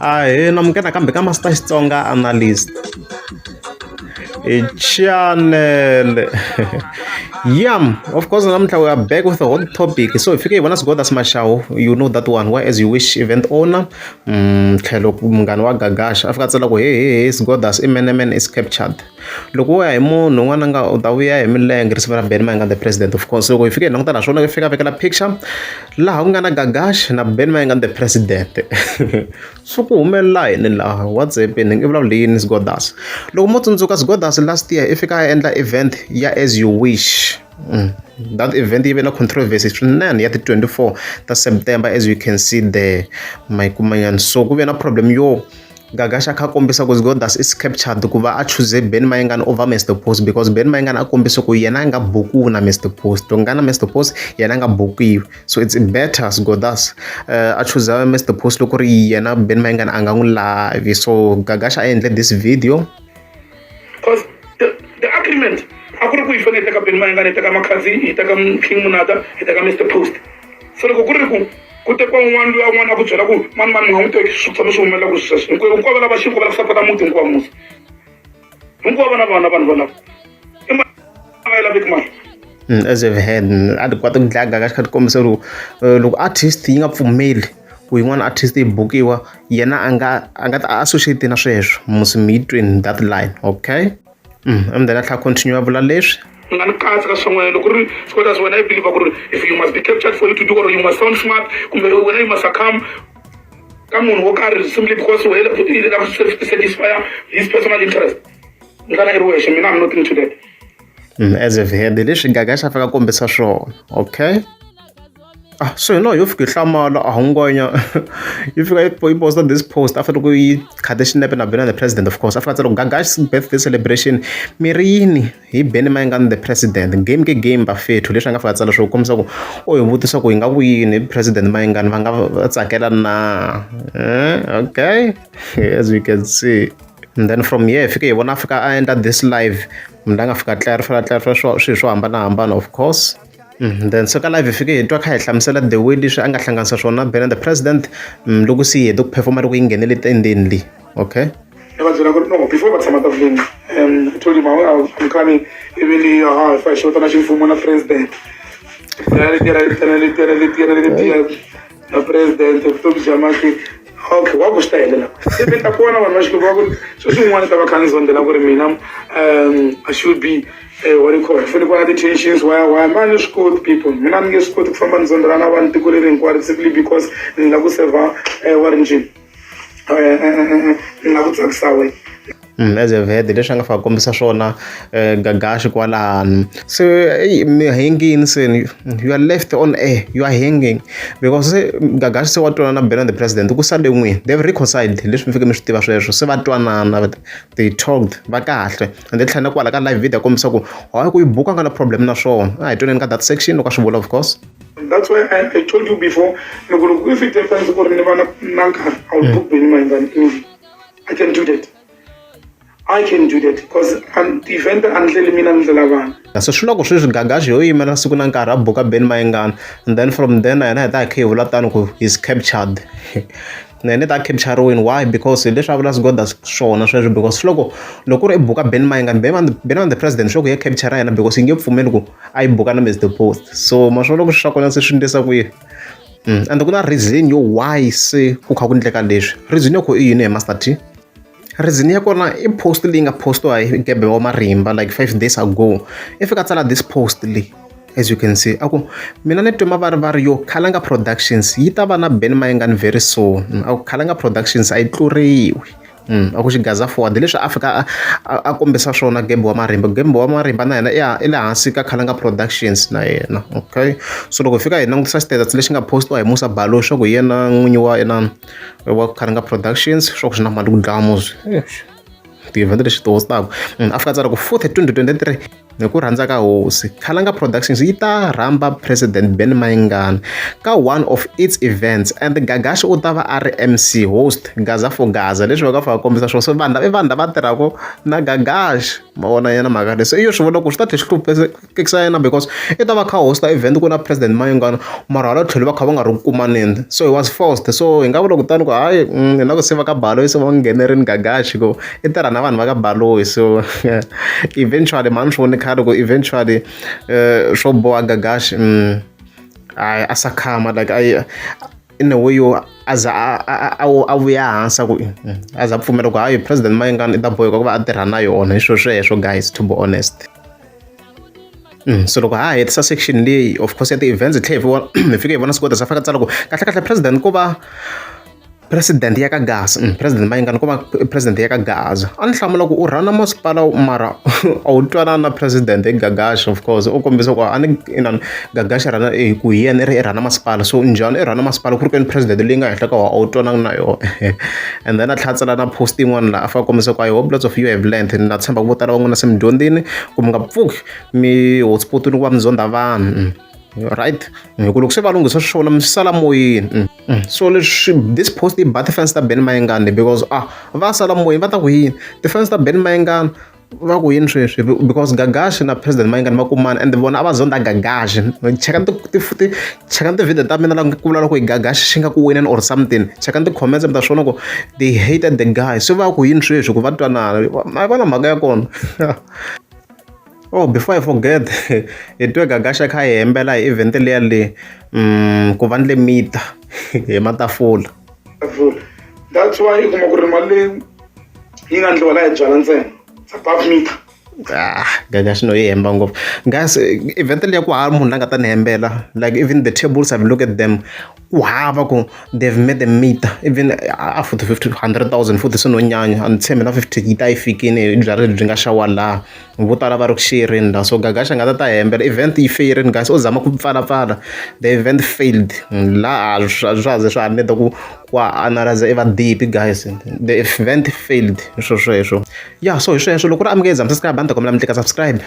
namukela kambe ka Master Xitsonga analyst channel. Yum, of course, namuntlha we are back with a hot topic. So if you want to Sgodas Mashao, you know that one. Why as you wish event owner, tlhelo mngani wa Gagash afika tsela ku hey Sgodas man is captured. Loko ya hi munhu n'wana nga u ta vuya hi milenge ri sivela Ben Mayengani the president, of course. Loko hi fike hi languta na swona ku fika vekela picture laha ku nga na Gagash na Ben Mayengani the president. So ku humelela yini laha, what's happening? I vulavula yini Sgodas? Loko mo tsundzuka Sgodas last year i fika a endla event ya as you wish. That event even a controversy swinene ya the 24 September, as you can see there, my kumanyan. So ku ve na problem yo Gagash akha kombisa ku Sgodas is captured ku va a choose Ben Mayengani over Mr Post, because Ben Mayengani a kombisa ku yena nga buku na Mr Post, to ngana Mr Post yena nga buku. So it's better Sgodas a choose Mr Post loko ri yena Ben Mayengani anga n'wi lavi. So Gagash a endle this video because the agreement akuri ku ifane teka Ben Mayengani teka Makhazi iteka King Munata iteka Mr Post. So loko kuri ku tekwa un'wana loyi an'wana a ku byela ku mani nga n'wi teki swi tshama swi humelela ku sweswo hinkwavo lava xinko va la ku sapota muti hinkwawo musa hinkwavo na vana vanhu valava i mali laveki mali. As I've had a di kwata ku dlaya Gagash kha ti kombisa loko artist yi nga pfumeli ku yin'wana artist yi bookiwa, yena a nga ta associate na sweswo musi mi twini that line, okay. And then a tlha continue a vula leswi ngani katsa ka swin'wana loko ri Sgodas wena I believe ku if you must be captured for you to do, or you must sound smart, kumbe wena you must succumb ka munhu wo karhi simply because you lava to satisfy his personal interest. Ngana I ri wexe, mina I'm not into that. As I've had leswi Gagash a fika kombisa swona, okay. So you know yo fika hlamala a hungonya you fika yi posta this post after ku yi khade xinepe na Ben the president, of course. After tsalo Gagash's birthday celebration mirini hi Ben Mayengani the president, game ke game ba fethu leswi nga fika tsala swo kombisa ku o hi vutisa ku hi nga kuyini president Mayengani va nga tsakela na okay. As we can see, and then from here fika hi vona fika a endla this live mnda nga fika clarify swo hambana, of course. Then so ka live fike hi twa kha hi hlamusela the way leswi a nga hlanganisa swona Ben the president loko si hete ku performa loko yi nghenele tendeni li, okay. No, before what some other thing, I told him I'm coming even if I shot on a mfumo na president. Na president to jamaki. Okay, wa ku style la. Ibe ta kona vanhu va xikuva ku so swin'wana ta va kha ndzi zondela ku ri mina I should be what do you call it? For the tensions, why man is good people. Mina nge squad ku famba ndzi zondela na vanhu tiko leri hinkwaro simply because ni la ku seva warranty. Na ku tsakisa we. As I've had leswi a nga fika kombisa swona Gagash kwalano. So mi hanging se you are left on air, you are hanging because Gagash se wa twanana na Ben the president ku sale n'wini, they've reconciled leswi mi fike mi swi tiva sweswo, se va twanana, they talked va kahle. And then tlhela kwala ka live video kombisa ku hayi ku yi buka nga na problem na swona a hi twaneni ka that section ka swi vula, of course. That's why I told you before, if it happens ku ri ni va na nkarhi I will book Ben Mayengani. I can do that. I can do that because the event andlele mina ndlela vanhu. So swi loko sweswi Gagash yo yimela siku na nkarhi a buka Ben Mayengani, and then from then yena heta khe vula tano ku is captured. Nene ta captureweni, why? Because leswi a vula Sgodas swona sweswo, because loko ri i buka Ben Mayengani the president swo ku ya capture yena because yi nge pfumeli ku a yi buka na Mr Post. So maswo loko swi kona se swi ndlisa ku yini. And ku na reason yo why se ku kha ku ndleka leswi, reason yo ku i yini Master T. Reason ya kona I post leyi nga postiwa hi Gebe wa Marimba like 5 days ago. If you tsala this post leyi, as you can see, aku mina ni twa mavarivari yo Khalanga Productions yi ta va na Ben Mayengani very soon. Aku Khalanga Productions a yi tluriwi. Aku xigaza forward leswi a fika a kombisa swona Gebe wa Marimba na yena i le hansi ka Khalanga Productions na yena, okay. So loko fika hi langutisa status lexi nga postiwa hi Musa Balo swa ku yena n'winyi wa yena wa Khalanga Productions swa ku swi na mali ku dlaya muzi ti-event lexi ti hostaka. A fika tsala ku 4 2023 hi ku rhandza ka hosi Khalanga Productions yi ta rhamba president Ben Mayengani ka one of its events, and Gagash u ta va a ri MC host Gaza for Gaza leswi va ka fika kombisa swona. So vanhu lava tirhaka na Gagash ma vona yena mhaka leyi se iyo swi vona ku swi ta tlhe swi hlupekisa yena because i ta va kha hosta event ku na president Mayengani mara hala tlhelo va kha va nga ri ku kumaneni so he was forced so hi nga vula kutani ku hayi hi na ku se va ka baloyi se va nghenerini Gagash ku i tirha na vanhu va ka baloyi so eventually mani swi vone khale ku eventually swo boha Gagash a sakhama like in a way yo aza a vuya hansi ku aza pfumela ku hayi president Mayengani i ta boheka ku va a tirha na yona hi swo sweswo guys to be honest. So loko ha hetisa section leyi of course ya ti-events hi tlhela hi fika hi vona Sgodas a fika tsala ku kahlekahle president ku va president ya ka Gaza president Mayengani ku va president ya ka Gaza a ni hlamula ku u rhana masipala mara a wu twanana na president Gagash of course u kombisa ku a ni inani Gagash rhana ku hi yena i rhana masipala so njhani i rhana masipala ku ri keni president leyi nga henhla ka wa a wu twanana na yona and then a tlhela tsala na post yin'wana laha a fika kombisa ku I hope lots of you have learned na tshemba ku vo tala va n'wina se mi dyondzini ku mi nga pfuki mi hotspotini ku va mi zonda vanhu right hi ku loko se va lunghisa swona mi sala moyeni so leswi this post yi ba ti-fans ta Ben Mayengani because va sala moyeni va ta ku yini ti-fans ta Ben Mayengani va ku yini sweswi because Gagash na president Mayengani va kumana and vona a va zonda Gagash chekani ti-video ta mina laha ku vulavula ku hi Gagash xi nga ku wineni or something chekani ti-comments mi ta swona ku they hated the guy so va ku yini sweswi ku va twanana a va na mhaka ya kona. Oh, before I forget, hi twe Gagash kha hi hembela hi event leya leyi ku va ni le mita hi matafula. That's why u kuma ku ri mali leyi yi nga ndliwa laha hi byala ntsena above meter. Gagash no yi hemba ngopfu guys event leya ku hava munhu la nga ta ni hembela like even the tables I've looked at them ku hava ku they've made a meter even a 100,000 futhi swi no nyanya a ni tshembi na 50 yi ta yi fikini hi byala lebyi nga xawa laha vo tala va ri ku xirini laha so Gagash a nga ta hembela event yi fayirini guys o zama ku pfalapfala the event failed laha swa ze swa ha neta ku analyze i va deep guys the event failed hi sweswo ya so hi sweswo loko ku ri a mi nge subscribe a ni ta kombela mi tlika subscribe.